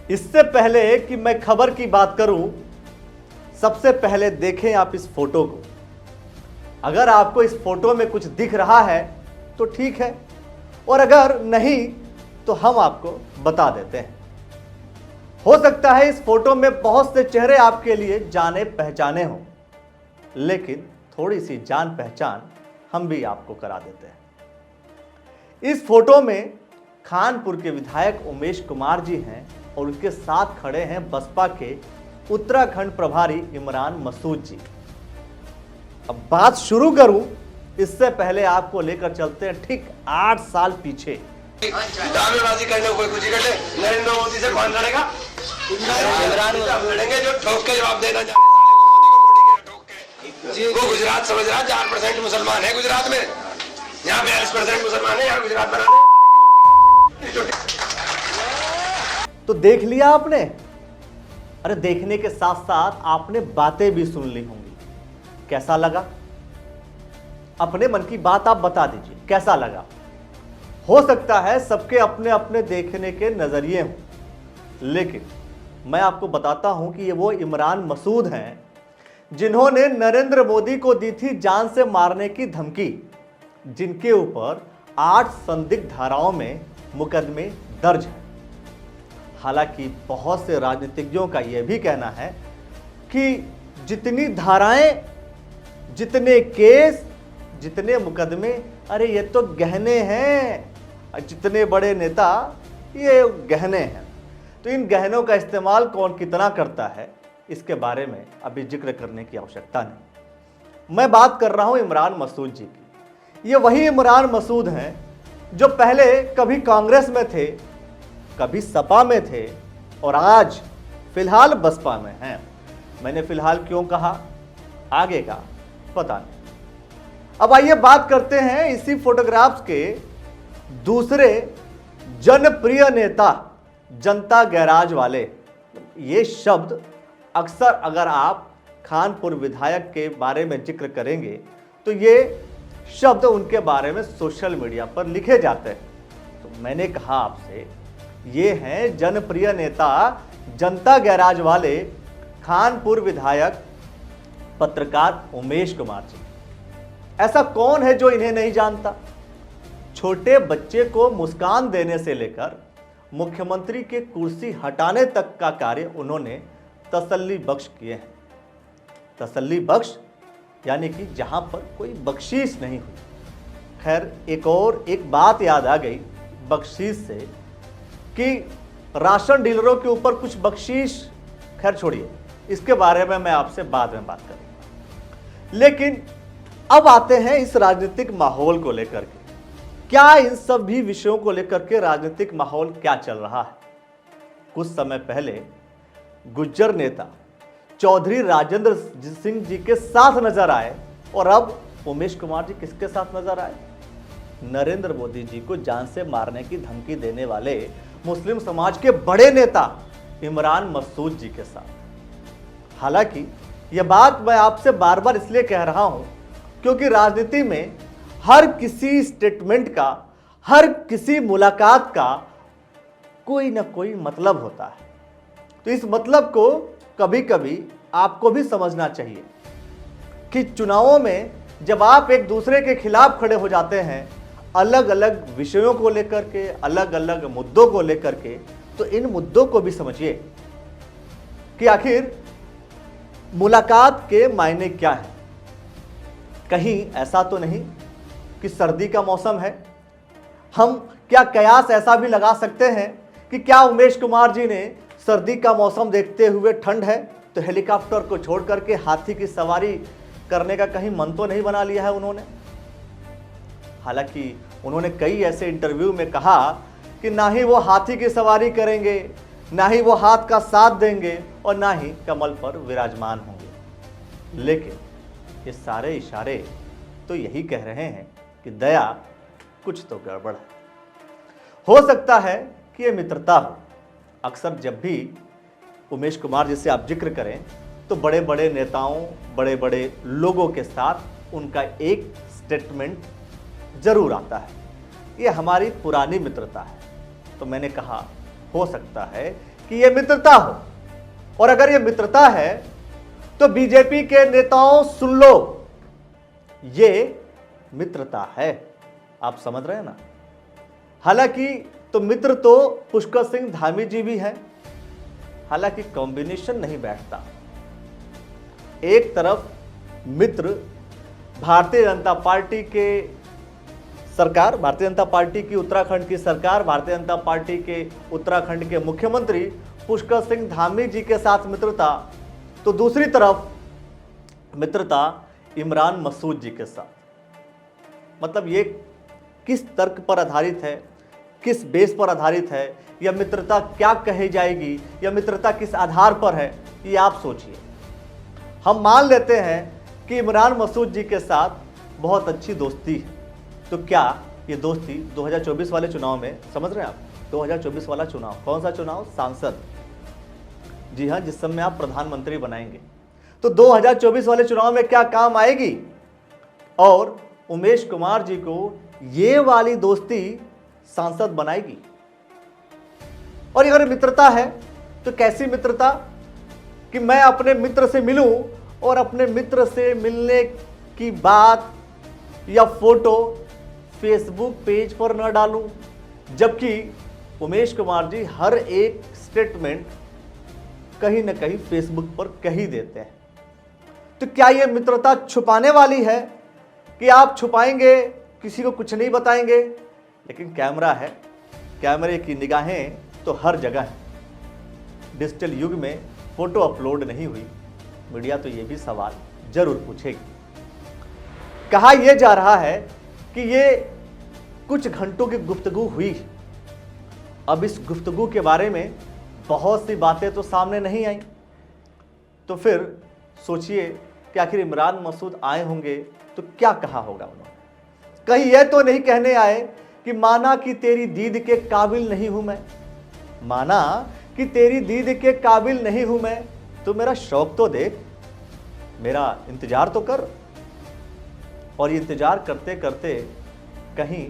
इससे पहले कि मैं खबर की बात करूं, सबसे पहले देखें आप इस फोटो को। अगर आपको इस फोटो में कुछ दिख रहा है तो ठीक है, और अगर नहीं तो हम आपको बता देते हैं। हो सकता है इस फोटो में बहुत से चेहरे आपके लिए जाने पहचाने हों, लेकिन थोड़ी सी जान पहचान हम भी आपको करा देते हैं। इस फोटो में खानपुर के विधायक उमेश कुमार जी हैं और उनके साथ खड़े हैं बसपा के उत्तराखंड प्रभारी इमरान मसूद जी। अब बात शुरू करूं इससे पहले आपको लेकर चलते हैं ठीक 8 साल पीछे। दावेबाजी करने को कोई कुछ कर ले, नरेंद्र मोदी से कौन लड़ेगा? इमरान लड़ेंगे जो ठोक के जवाब देना चाहते हैं। वो गुजरात समझ रहा 4% मुसलमान है गुजरात में, यहाँ 42% मुसलमान है, यहाँ गुजरात बना दे। तो देख लिया आपने? अरे देखने के साथ साथ आपने बातें भी सुन ली होंगी। कैसा लगा? अपने मन की बात आप बता दीजिए, कैसा लगा? हो सकता है सबके अपने अपने देखने के नजरिए हों, लेकिन मैं आपको बताता हूं कि ये वो इमरान मसूद हैं जिन्होंने नरेंद्र मोदी को दी थी जान से मारने की धमकी, जिनके ऊपर 8 संदिग्ध धाराओं में मुकदमे दर्ज हैं। हालांकि बहुत से राजनीतिज्ञों का यह भी कहना है कि जितनी धाराएं, जितने केस, जितने मुकदमे, अरे ये तो गहने हैं, जितने बड़े नेता ये गहने हैं। तो इन गहनों का इस्तेमाल कौन कितना करता है इसके बारे में अभी जिक्र करने की आवश्यकता नहीं। मैं बात कर रहा हूं इमरान मसूद जी की। ये वही इमरान मसूद हैं जो पहले कभी कांग्रेस में थे, कभी सपा में थे और आज फिलहाल बसपा में हैं। मैंने फिलहाल क्यों कहा, आगे का पता नहीं। अब आइए बात करते हैं इसी फोटोग्राफ्स के दूसरे जनप्रिय नेता, जनता गैराज वाले। ये शब्द अक्सर अगर आप खानपुर विधायक के बारे में जिक्र करेंगे तो ये शब्द उनके बारे में सोशल मीडिया पर लिखे जाते हैं। तो मैंने कहा आपसे, ये हैं जनप्रिय नेता, जनता गैराज वाले, खानपुर विधायक पत्रकार उमेश कुमार जी। ऐसा कौन है जो इन्हें नहीं जानता? छोटे बच्चे को मुस्कान देने से लेकर मुख्यमंत्री के कुर्सी हटाने तक का कार्य उन्होंने तसल्ली बख्श किए हैं। तसल्ली बख्श यानी कि जहां पर कोई बख्शीश नहीं हुई। खैर, एक बात याद आ गई बख्शीश से कि राशन डीलरों के ऊपर कुछ बख्शीश, खैर छोड़िए, इसके बारे में मैं आपसे बाद में बात करूंगा। लेकिन अब आते हैं इस राजनीतिक माहौल को लेकर के। क्या इन सभी विषयों को लेकर के राजनीतिक माहौल क्या चल रहा है? कुछ समय पहले गुज्जर नेता चौधरी राजेंद्र सिंह जी के साथ नजर आए और अब उमेश कुमार जी किसके साथ नजर आए? नरेंद्र मोदी जी को जान से मारने की धमकी देने वाले मुस्लिम समाज के बड़े नेता इमरान मसूद जी के साथ। हालांकि यह बात मैं आपसे बार बार इसलिए कह रहा हूं क्योंकि राजनीति में हर किसी स्टेटमेंट का, हर किसी मुलाकात का कोई ना कोई मतलब होता है। तो इस मतलब को कभी कभी आपको भी समझना चाहिए कि चुनावों में जब आप एक दूसरे के खिलाफ खड़े हो जाते हैं, अलग अलग विषयों को लेकर के, अलग अलग मुद्दों को लेकर के, तो इन मुद्दों को भी समझिए कि आखिर मुलाकात के मायने क्या है। कहीं ऐसा तो नहीं कि सर्दी का मौसम है? हम क्या कयास ऐसा भी लगा सकते हैं कि क्या उमेश कुमार जी ने सर्दी का मौसम देखते हुए, ठंड है तो हेलीकॉप्टर को छोड़ करके हाथी की सवारी करने का कहीं मन तो नहीं बना लिया है उन्होंने? हालांकि उन्होंने कई ऐसे इंटरव्यू में कहा कि ना ही वो हाथी की सवारी करेंगे, ना ही वो हाथ का साथ देंगे और ना ही कमल पर विराजमान होंगे। लेकिन ये सारे इशारे तो यही कह रहे हैं कि दया कुछ तो गड़बड़ है। हो सकता है कि ये मित्रता हो। अक्सर जब भी उमेश कुमार जिसे आप जिक्र करें तो बड़े बड़े नेताओं, बड़े बड़े लोगों के साथ उनका एक स्टेटमेंट जरूर आता है। ये हमारी पुरानी मित्रता है। तो मैंने कहा हो सकता है कि यह मित्रता हो, और अगर यह मित्रता है तो बीजेपी के नेताओं सुन लो, ये मित्रता है। आप समझ रहे हैं ना। हालांकि तो मित्र तो पुष्कर सिंह धामी जी भी हैं, हालांकि कॉम्बिनेशन नहीं बैठता। एक तरफ मित्र भारतीय जनता पार्टी के सरकार, भारतीय जनता पार्टी की उत्तराखंड की सरकार, भारतीय जनता पार्टी के उत्तराखंड के मुख्यमंत्री पुष्कर सिंह धामी जी के साथ मित्रता, तो दूसरी तरफ मित्रता इमरान मसूद जी के साथ। मतलब ये किस तर्क पर आधारित है, किस बेस पर आधारित है, यह मित्रता क्या कही जाएगी, यह मित्रता किस आधार पर है, ये आप सोचिए। हम मान लेते हैं कि इमरान मसूद जी के साथ बहुत अच्छी दोस्ती है, तो क्या ये दोस्ती 2024 वाले चुनाव में, समझ रहे हैं आप, 2024 वाला चुनाव, कौन सा चुनाव, सांसद, जी हाँ, जिस समय आप प्रधानमंत्री बनाएंगे, तो 2024 वाले चुनाव में क्या काम आएगी। और उमेश कुमार जी को ये वाली दोस्ती सांसद बनाएगी। और अगर मित्रता है तो कैसी मित्रता, कि मैं अपने मित्र से मिलूं और अपने मित्र से मिलने की बात या फोटो फेसबुक पेज पर न डालूं, जबकि उमेश कुमार जी हर एक स्टेटमेंट कहीं ना कहीं फेसबुक पर कह ही देते हैं। तो क्या यह मित्रता छुपाने वाली है कि आप छुपाएंगे, किसी को कुछ नहीं बताएंगे, लेकिन कैमरा है, कैमरे की निगाहें तो हर जगह है। डिजिटल युग में फोटो अपलोड नहीं हुई, मीडिया तो यह भी सवाल जरूर पूछेगी। कहा यह जा रहा है कि ये कुछ घंटों की गुफ्तगू हुई। अब इस गुफ्तगू के बारे में बहुत सी बातें तो सामने नहीं आई, तो फिर सोचिए कि आखिर इमरान मसूद आए होंगे तो क्या कहा होगा उन्होंने। कहीं यह तो नहीं कहने आए कि माना कि तेरी दीद के काबिल नहीं हूं मैं, माना कि तेरी दीद के काबिल नहीं हूं मैं, तो मेरा शौक तो देख, मेरा इंतजार तो कर। और ये इंतजार करते करते कहीं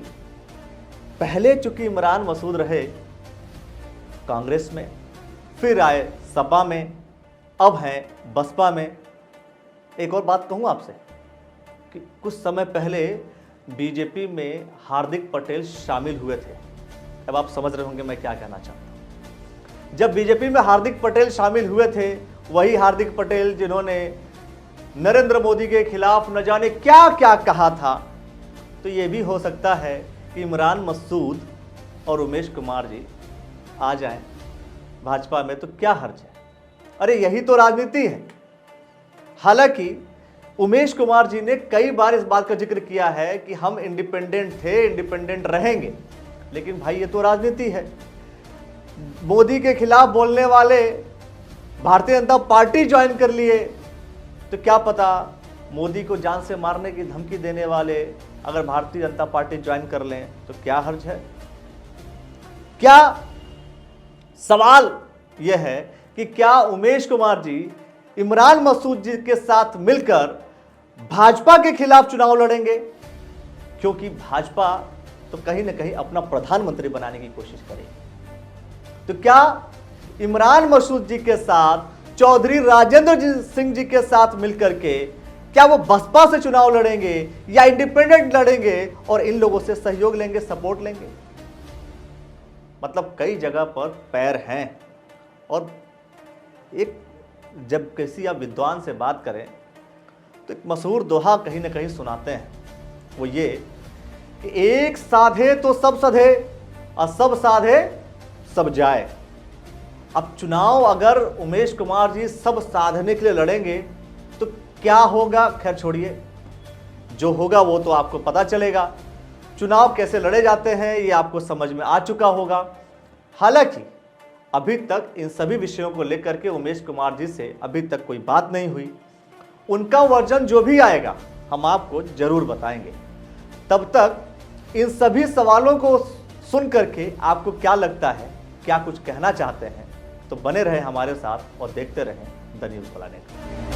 पहले चूंकि इमरान मसूद रहे कांग्रेस में, फिर आए सपा में, अब हैं बसपा में। एक और बात कहूं आपसे कि कुछ समय पहले बीजेपी में हार्दिक पटेल शामिल हुए थे। अब आप समझ रहे होंगे मैं क्या कहना चाहता हूं। जब बीजेपी में हार्दिक पटेल शामिल हुए थे, वही हार्दिक पटेल जिन्होंने नरेंद्र मोदी के खिलाफ न जाने क्या क्या कहा था, तो ये भी हो सकता है कि इमरान मसूद और उमेश कुमार जी आ जाएं भाजपा में, तो क्या हर्ज है। अरे यही तो राजनीति है। हालांकि उमेश कुमार जी ने कई बार इस बात का जिक्र किया है कि हम इंडिपेंडेंट थे, इंडिपेंडेंट रहेंगे, लेकिन भाई ये तो राजनीति है। मोदी के खिलाफ बोलने वाले भारतीय जनता पार्टी ज्वाइन कर लिए, तो क्या पता मोदी को जान से मारने की धमकी देने वाले अगर भारतीय जनता पार्टी ज्वाइन कर लें तो क्या हर्ज है। क्या सवाल यह है कि क्या उमेश कुमार जी इमरान मसूद जी के साथ मिलकर भाजपा के खिलाफ चुनाव लड़ेंगे, क्योंकि भाजपा तो कहीं ना कहीं अपना प्रधानमंत्री बनाने की कोशिश करेगी। तो क्या इमरान मसूद जी के साथ चौधरी राजेंद्र सिंह जी के साथ मिलकर के क्या वो बसपा से चुनाव लड़ेंगे या इंडिपेंडेंट लड़ेंगे और इन लोगों से सहयोग लेंगे, सपोर्ट लेंगे। मतलब कई जगह पर पैर हैं। और एक जब किसी आप विद्वान से बात करें तो एक मशहूर दोहा कहीं ना कहीं सुनाते हैं, वो ये कि एक साधे तो सब सधे और सब साधे सब जाए। अब चुनाव अगर उमेश कुमार जी सब साधने के लिए लड़ेंगे तो क्या होगा, खैर छोड़िए, जो होगा वो तो आपको पता चलेगा। चुनाव कैसे लड़े जाते हैं ये आपको समझ में आ चुका होगा। हालांकि अभी तक इन सभी विषयों को लेकर के उमेश कुमार जी से अभी तक कोई बात नहीं हुई। उनका वर्जन जो भी आएगा हम आपको जरूर बताएंगे। तब तक इन सभी सवालों को सुन करके आपको क्या लगता है, क्या कुछ कहना चाहते हैं, तो बने रहे हमारे साथ और देखते रहें द न्यूज़ प्लैनेट।